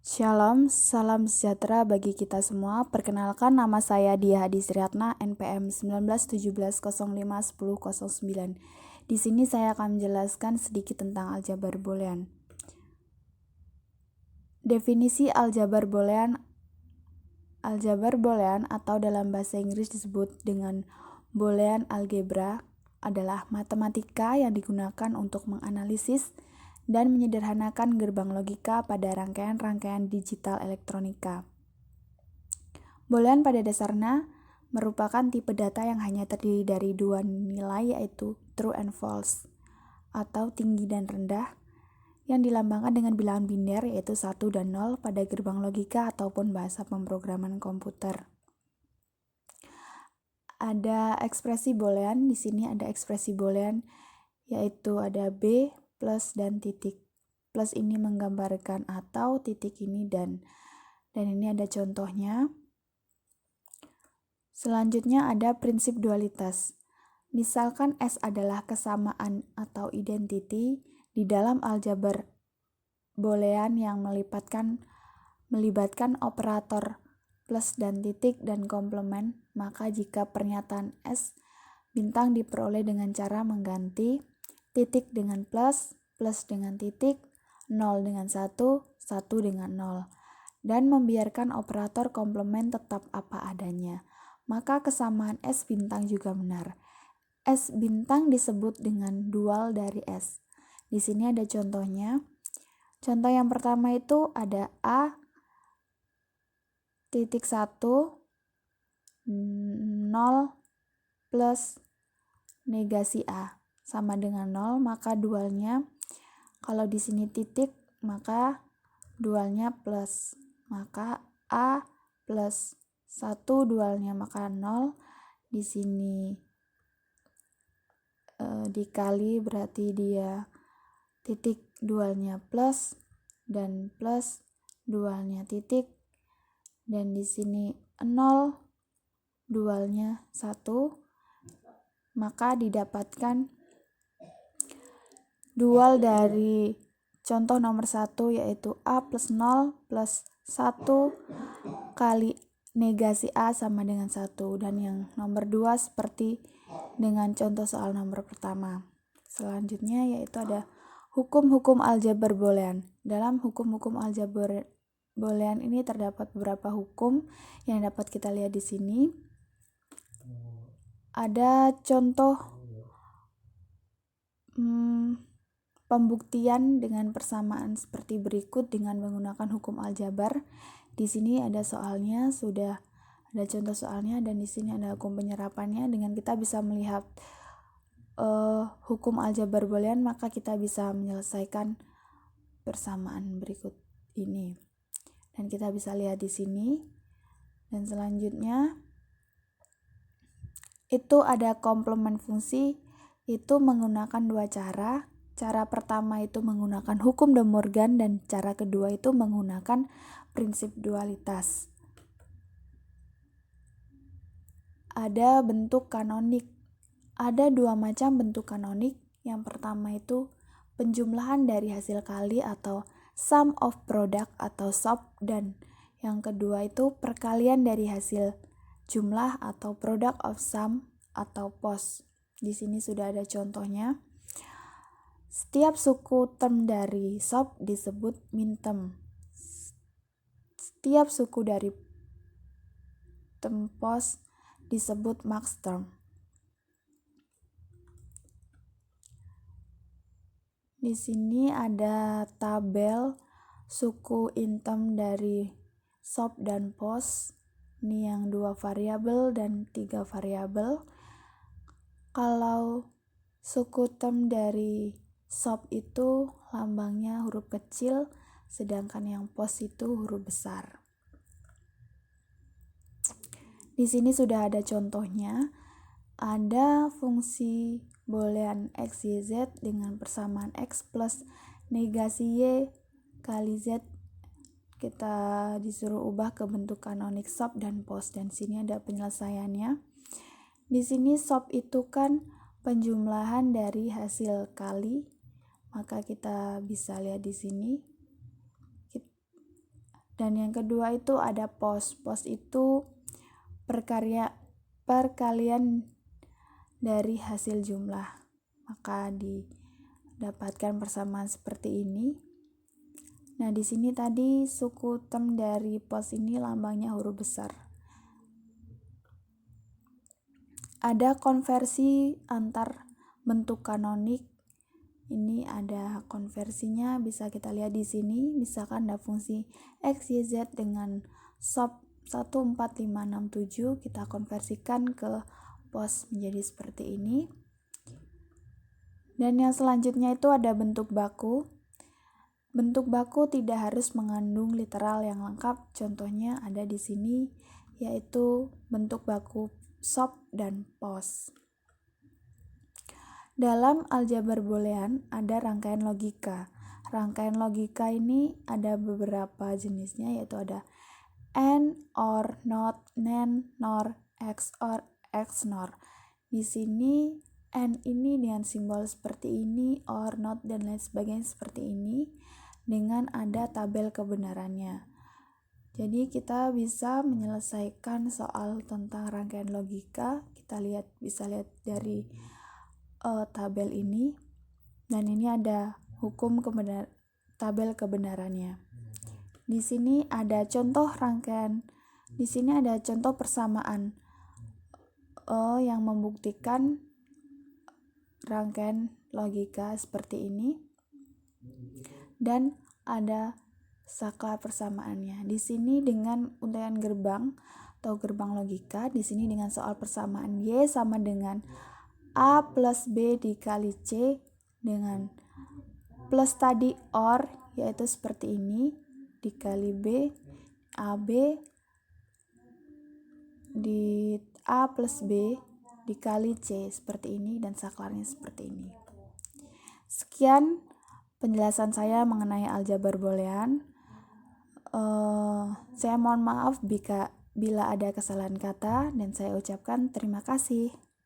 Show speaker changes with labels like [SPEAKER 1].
[SPEAKER 1] Shalom, salam sejahtera bagi kita semua. Perkenalkan, nama saya Dia Hadi Sriatna, NPM 1917051009. Di sini saya akan menjelaskan sedikit tentang aljabar boolean. Definisi aljabar boolean atau dalam bahasa Inggris disebut dengan Boolean algebra adalah matematika yang digunakan untuk menganalisis dan menyederhanakan gerbang logika pada rangkaian-rangkaian digital elektronika. Boolean pada dasarnya merupakan tipe data yang hanya terdiri dari dua nilai, yaitu true and false atau tinggi dan rendah, yang dilambangkan dengan bilangan biner yaitu 1 dan 0 pada gerbang logika ataupun bahasa pemrograman komputer. Ada ekspresi boolean, di sini ada ekspresi boolean yaitu ada B, plus dan titik. Plus ini menggambarkan atau, titik ini dan ini ada contohnya. Selanjutnya ada prinsip dualitas. Misalkan S adalah kesamaan atau identity di dalam aljabar boolean yang melibatkan operator plus dan titik dan komplement, maka jika pernyataan S bintang diperoleh dengan cara mengganti titik dengan plus, plus dengan titik, 0 dengan 1, 1 dengan 0, dan membiarkan operator komplement tetap apa adanya, maka kesamaan S bintang juga benar. S bintang disebut dengan dual dari S. Di sini ada contohnya. Contoh yang pertama itu ada A titik 1 0 plus negasi A sama dengan 0, maka dualnya kalau di sini titik maka dualnya plus, maka A plus 1 dualnya maka 0, di sini dikali berarti dia titik dualnya plus dan plus dualnya titik, dan di sini 0 dualnya 1, maka didapatkan dual dari contoh nomor 1 yaitu A plus 0 plus 1 kali negasi A sama dengan 1, dan yang nomor 2 seperti dengan contoh soal nomor pertama. Selanjutnya yaitu ada hukum-hukum aljabar boolean. Dalam hukum-hukum aljabar boolean ini terdapat beberapa hukum yang dapat kita lihat di sini. Ada contoh pembuktian dengan persamaan seperti berikut dengan menggunakan hukum aljabar. Di sini ada soalnya, sudah ada contoh soalnya, dan di sini ada hukum penyerapannya. Dengan kita bisa melihat hukum aljabar boolean, maka kita bisa menyelesaikan persamaan berikut ini. Dan kita bisa lihat di sini. Dan selanjutnya itu ada komplement fungsi, itu menggunakan dua cara. Cara pertama itu menggunakan hukum De Morgan, dan cara kedua itu menggunakan prinsip dualitas. Ada bentuk kanonik. Ada dua macam bentuk kanonik. Yang pertama itu penjumlahan dari hasil kali atau sum of product atau SOP, dan yang kedua itu perkalian dari hasil jumlah atau product of sum atau POS. Di sini sudah ada contohnya. Setiap suku term dari SOP disebut minterm. Setiap suku dari term POS disebut maxterm. Di sini ada tabel suku interm dari SOP dan POS. Ini yang 2 variabel dan 3 variabel. Kalau suku term dari SOP itu lambangnya huruf kecil, sedangkan yang POS itu huruf besar. Di sini sudah ada contohnya. Ada fungsi boolean x, y, z dengan persamaan x plus negasi y kali z. Kita disuruh ubah ke bentuk kanonik SOP dan POS, dan sini ada penyelesaiannya. Di sini SOP itu kan penjumlahan dari hasil kali, maka kita bisa lihat di sini. Dan yang kedua itu ada pos. Pos itu perkalian dari hasil jumlah. Maka didapatkan persamaan seperti ini. Nah, di sini tadi suku term dari pos ini lambangnya huruf besar. Ada konversi antar bentuk kanonik. Ini ada konversinya, bisa kita lihat di sini. Misalkan ada fungsi x, y, z dengan sub 14567, kita konversikan ke pos menjadi seperti ini. Dan yang selanjutnya itu ada bentuk baku. Bentuk baku tidak harus mengandung literal yang lengkap. Contohnya ada di sini, yaitu bentuk baku sub dan pos. Dalam aljabar boolean ada rangkaian logika. Rangkaian logika ini ada beberapa jenisnya, yaitu ada AND, OR, NOT, NAND, NOR, XOR, XNOR. Di sini AND ini dengan simbol seperti ini, OR, NOT, dan lain sebagainya seperti ini, dengan ada tabel kebenarannya. Jadi kita bisa menyelesaikan soal tentang rangkaian logika. Kita bisa lihat dari tabel ini, dan ini ada tabel kebenarannya. Di sini ada contoh rangkaian. Di sini ada contoh persamaan yang membuktikan rangkaian logika seperti ini, dan ada saklar persamaannya. Di sini dengan untaian gerbang atau gerbang logika. Di sini dengan soal persamaan Y sama dengan A plus B dikali C dengan plus tadi OR, yaitu seperti ini, dikali B, AB di A plus B dikali C seperti ini, dan saklarnya seperti ini. Sekian penjelasan saya mengenai aljabar boolean. Saya mohon maaf bila ada kesalahan kata, dan saya ucapkan terima kasih.